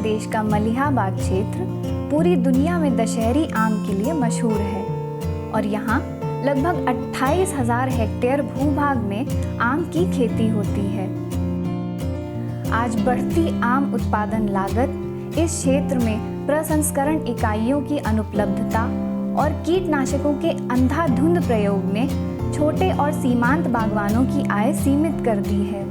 प्रदेश का मलिहाबाद क्षेत्र पूरी दुनिया में दशहरी आम के लिए मशहूर है और यहाँ लगभग 28,000 हेक्टेयर भूभाग में आम की खेती होती है। आज बढ़ती आम उत्पादन लागत, इस क्षेत्र में प्रसंस्करण इकाइयों की अनुपलब्धता और कीटनाशकों के अंधाधुंध प्रयोग ने छोटे और सीमांत बागवानों की आय सीमित कर दी है।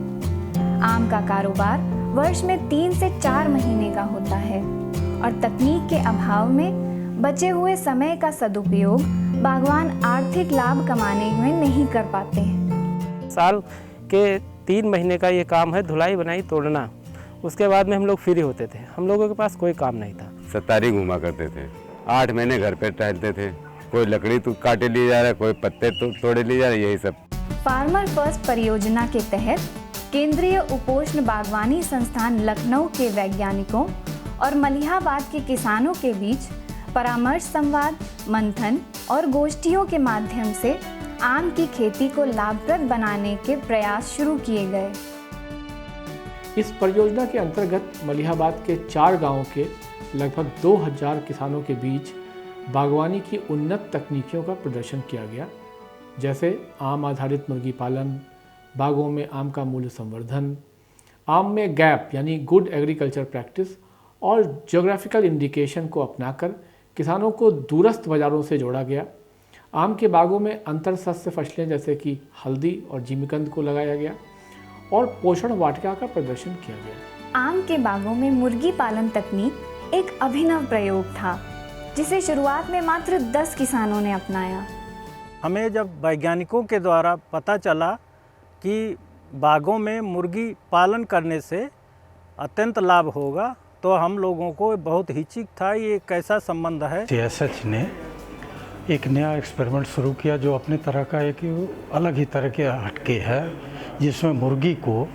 आम का कारोबार वर्ष में 3 से 4 महीने का होता है और तकनीक के अभाव में बचे हुए समय का सदुपयोग बागवान आर्थिक लाभ कमाने में नहीं कर पाते हैं। साल के 3 महीने का ये काम है, धुलाई बनाई तोड़ना। उसके बाद में हम लोग फ्री होते थे, हम लोगों के पास कोई काम नहीं था। सतारी घुमा करते थे, 8 महीने घर पे टहलते थे। कोई लकड़ी तो काटे लिए जा रहा है, कोई पत्ते तो तोड़े लिए जा रहे, यही सब। फार्मर फर्स्ट परियोजना के तहत केंद्रीय उपोष्ण बागवानी संस्थान लखनऊ के वैज्ञानिकों और मलिहाबाद के किसानों के बीच परामर्श, संवाद, मंथन और गोष्ठियों के माध्यम से आम की खेती को लाभप्रद बनाने के प्रयास शुरू किए गए। इस परियोजना के अंतर्गत मलिहाबाद के 4 गांवों के लगभग 2000 किसानों के बीच बागवानी की उन्नत तकनीकियों का प्रदर्शन किया गया, जैसे आम आधारित मुर्गी पालन, बागों में आम का मूल्य संवर्धन, आम में गैप यानी गुड एग्रीकल्चर प्रैक्टिस और ज्योग्राफिकल इंडिकेशन को अपनाकर किसानों को दूरस्थ बाज़ारों से जोड़ा गया। आम के बागों में अंतर सस्य फसलें जैसे कि हल्दी और जिमीकंद को लगाया गया और पोषण वाटिका का प्रदर्शन किया गया। आम के बागों में मुर्गी पालन तकनीक एक अभिनव प्रयोग था, जिसे शुरुआत में मात्र 10 किसानों ने अपनाया। हमें जब वैज्ञानिकों के द्वारा पता चला कि बागों में मुर्गी पालन करने से अत्यंत लाभ होगा, तो हम लोगों को बहुत हिचक था, ये कैसा संबंध है। CSH ने एक नया एक्सपेरिमेंट शुरू किया जो अपने तरह का एक अलग ही तरह के हटके है, जिसमें मुर्गी को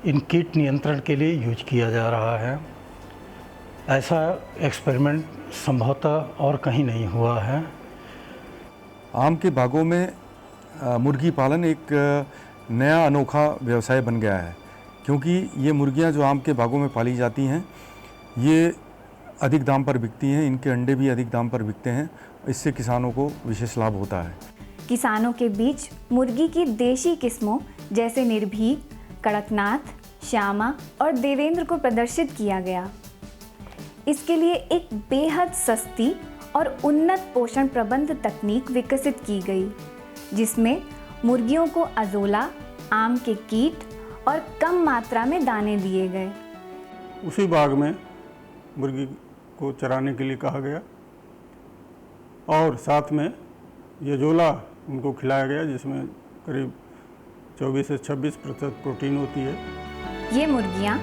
इन कीट नियंत्रण के लिए यूज किया जा रहा है। ऐसा एक्सपेरिमेंट संभवतः और कहीं नहीं हुआ है। आम के बागों में मुर्गी पालन एक नया अनोखा व्यवसाय बन गया है, क्योंकि ये मुर्गियां जो आम के बागों में पाली जाती हैं ये अधिक दाम पर बिकती हैं, इनके अंडे भी अधिक दाम पर बिकते हैं। इससे किसानों को विशेष लाभ होता है। किसानों के बीच मुर्गी की देशी किस्मों जैसे निर्भीक, कड़कनाथ, श्यामा और देवेंद्र को प्रदर्शित किया गया। इसके लिए एक बेहद सस्ती और उन्नत पोषण प्रबंध तकनीक विकसित की गई, जिसमें मुर्गियों को अजोला, आम के कीट और कम मात्रा में दाने दिए गए। उसी बाग में मुर्गी को चराने के लिए कहा गया और साथ में ये जोला उनको खिलाया गया, जिसमें करीब 24 से 26% प्रोटीन होती है। ये मुर्गियां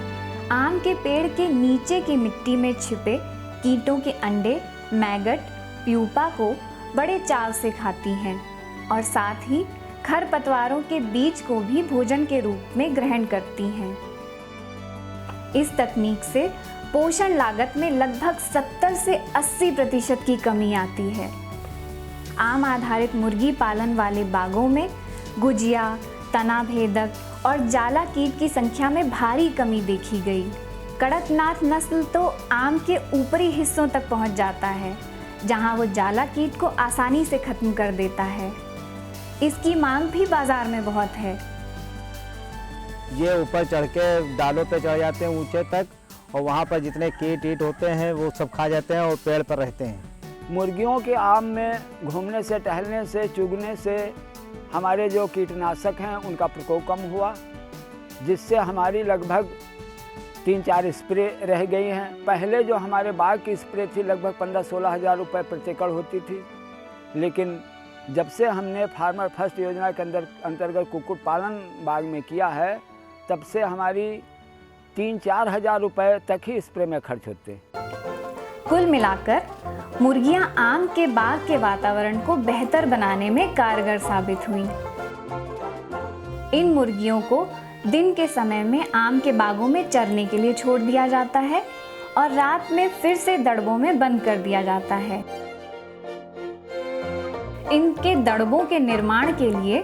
आम के पेड़ के नीचे की मिट्टी में छिपे कीटों के अंडे, मैगट, प्यूपा को बड़े चाव से खाती हैं और साथ ही खरपतवारों के बीज को भी भोजन के रूप में ग्रहण करती हैं। इस तकनीक से पोषण लागत में लगभग 70 से 80% की कमी आती है। आम आधारित मुर्गी पालन वाले बागों में गुजिया, तना भेदक और जाला कीट की संख्या में भारी कमी देखी गई। कड़कनाथ नस्ल तो आम के ऊपरी हिस्सों तक पहुंच जाता है, जहां वो जाला कीट को आसानी से खत्म कर देता है। इसकी मांग भी बाजार में बहुत है। ये ऊपर चढ़ के डालों पे चढ़ जाते हैं ऊंचे तक, और वहाँ पर जितने कीट होते हैं वो सब खा जाते हैं और पेड़ पर रहते हैं। मुर्गियों के आम में घूमने से, टहलने से, चुगने से हमारे जो कीटनाशक हैं उनका प्रकोप कम हुआ, जिससे हमारी लगभग 3-4 स्प्रे रह गई हैं। पहले जो हमारे बाग की स्प्रे थी लगभग 15-16 हज़ार रुपये प्रति एकड़ होती थी, लेकिन जब से हमने फार्मर फर्स्ट योजना के अंतर्गत कुक्कुट पालन बाग में किया है, तब से हमारी 3-4 हज़ार रुपये तक ही स्प्रे में खर्च होते। कुल मिलाकर मुर्गियां आम के बाग के वातावरण को बेहतर बनाने में कारगर साबित हुई। इन मुर्गियों को दिन के समय में आम के बागों में चरने के लिए छोड़ दिया जाता है और रात में फिर से दड़बों में बंद कर दिया जाता है। इनके दड़बों के निर्माण के लिए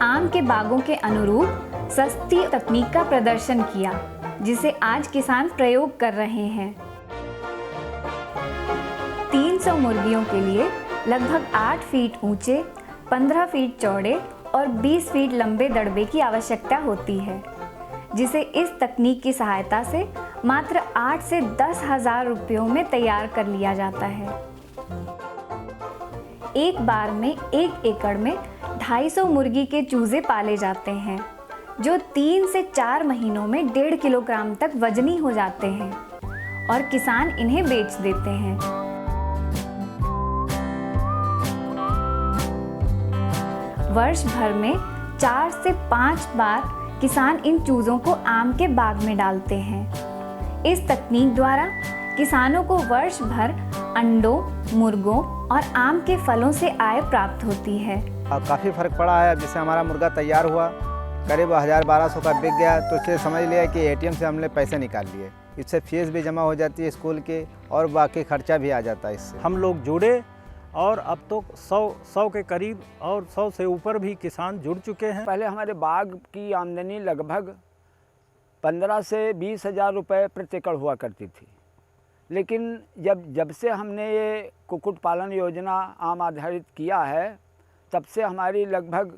आम के बागों के अनुरूप सस्ती तकनीक का प्रदर्शन किया, जिसे आज किसान प्रयोग कर रहे हैं। 300 मुर्गियों के लिए लगभग 8 फीट ऊंचे, 15 फीट चौड़े और 20 फीट लंबे दड़बे की आवश्यकता होती है, जिसे इस तकनीक की सहायता से मात्र 8 से 10 हज़ार रुपयों में तैयार कर लिया जाता है। एक बार में 1 एकड़ में 250 मुर्गी के चूजे पाले जाते हैं, जो 3 से 4 महीनों में 1.5 किलोग्राम तक वजनी हो जाते हैं और किसान इन्हें बेच देते हैं। वर्ष भर में 4 से 5 बार किसान इन चूजों को आम के बाग में डालते हैं। इस तकनीक द्वारा किसानों को वर्ष भर अंडों, मुर्गों और आम के फलों से आय प्राप्त होती है। काफ़ी फ़र्क पड़ा है। जिससे हमारा मुर्गा तैयार हुआ, करीब 1000-1200 का बिक गया, तो उससे समझ लिया कि एटीएम से हमने पैसे निकाल लिए। इससे फीस भी जमा हो जाती है स्कूल की और बाकी खर्चा भी आ जाता है इससे। हम लोग जुड़े और अब तो 100 के करीब और 100 से ऊपर भी किसान जुड़ चुके हैं। पहले हमारे बाग की आमदनी लगभग 15 से 20 हज़ार रुपये प्रति एकड़ हुआ करती थी, लेकिन जब से हमने ये कुक्कुट पालन योजना आम आधारित किया है, तब से हमारी लगभग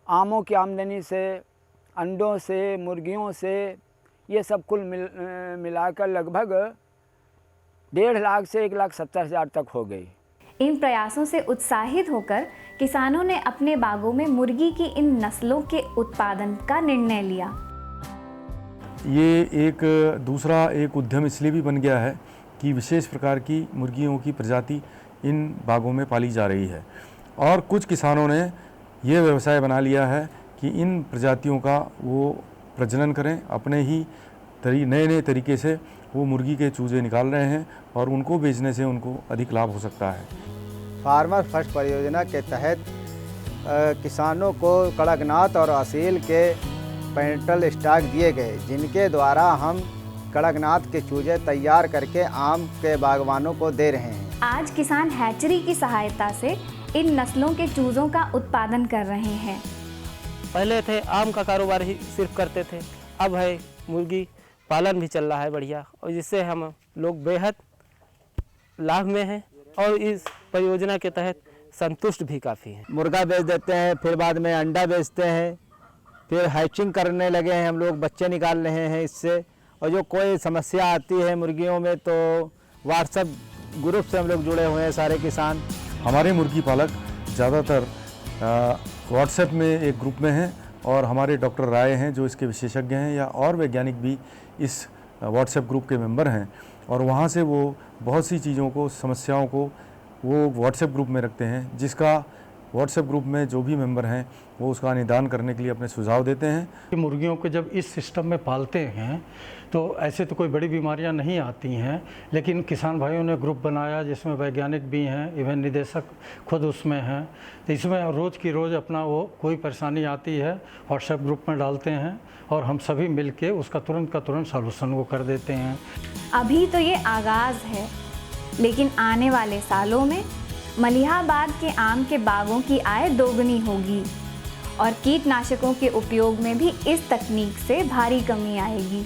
आमों की आमदनी से, अंडों से, मुर्गियों से, ये सब कुल मिलाकर लगभग 1.5 लाख से 1,70,000 तक हो गई। इन प्रयासों से उत्साहित होकर किसानों ने अपने बागों में मुर्गी की इन नस्लों के उत्पादन का निर्णय लिया। ये एक दूसरा उद्यम इसलिए भी बन गया है कि विशेष प्रकार की मुर्गियों की प्रजाति इन बागों में पाली जा रही है और कुछ किसानों ने ये व्यवसाय बना लिया है कि इन प्रजातियों का वो प्रजनन करें, अपने ही नए तरीके से वो मुर्गी के चूजे निकाल रहे हैं और उनको बेचने से उनको अधिक लाभ हो सकता है। फार्मर फर्स्ट परियोजना के तहत किसानों को कड़कनाथ और असील के पेंटल स्टॉक दिए गए, जिनके द्वारा हम कड़कनाथ के चूजे तैयार करके आम के बागवानों को दे रहे हैं। आज किसान हैचरी की सहायता से इन नस्लों के चूजों का उत्पादन कर रहे हैं। पहले थे आम का कारोबार ही सिर्फ करते थे, अब है मुर्गी पालन भी चल रहा है बढ़िया, और जिससे हम लोग बेहद लाभ में हैं और इस परियोजना के तहत संतुष्ट भी काफ़ी हैं। मुर्गा बेच देते हैं, फिर बाद में अंडा बेचते हैं, फिर हैचिंग करने लगे हैं हम लोग, बच्चे निकाल रहे हैं इससे। और जो कोई समस्या आती है मुर्गियों में तो व्हाट्सएप ग्रुप से हम लोग जुड़े हुए हैं सारे किसान। हमारे मुर्गी पालक ज़्यादातर व्हाट्सएप में एक ग्रुप में हैं और हमारे डॉक्टर राय हैं जो इसके विशेषज्ञ हैं, या और वैज्ञानिक भी इस व्हाट्सएप ग्रुप के मेंबर हैं और वहाँ से वो बहुत सी चीज़ों को, समस्याओं को वो व्हाट्सएप ग्रुप में रखते हैं, जिसका व्हाट्सएप ग्रुप में जो भी मेंबर हैं वो उसका निदान करने के लिए अपने सुझाव देते हैं। मुर्गियों को जब इस सिस्टम में पालते हैं तो ऐसे तो कोई बड़ी बीमारियां नहीं आती हैं, लेकिन किसान भाइयों ने ग्रुप बनाया जिसमें वैज्ञानिक भी हैं, इवन निदेशक खुद उसमें हैं, तो इसमें रोज़ की रोज़ अपना वो कोई परेशानी आती है व्हाट्सएप ग्रुप में डालते हैं और हम सभी मिल के उसका तुरंत का तुरंत सॉल्यूशन वो कर देते हैं। अभी तो ये आगाज़ है, लेकिन आने वाले सालों में मलिहाबाद के आम के बागों की आय दोगुनी होगी और कीटनाशकों के उपयोग में भी इस तकनीक से भारी कमी आएगी।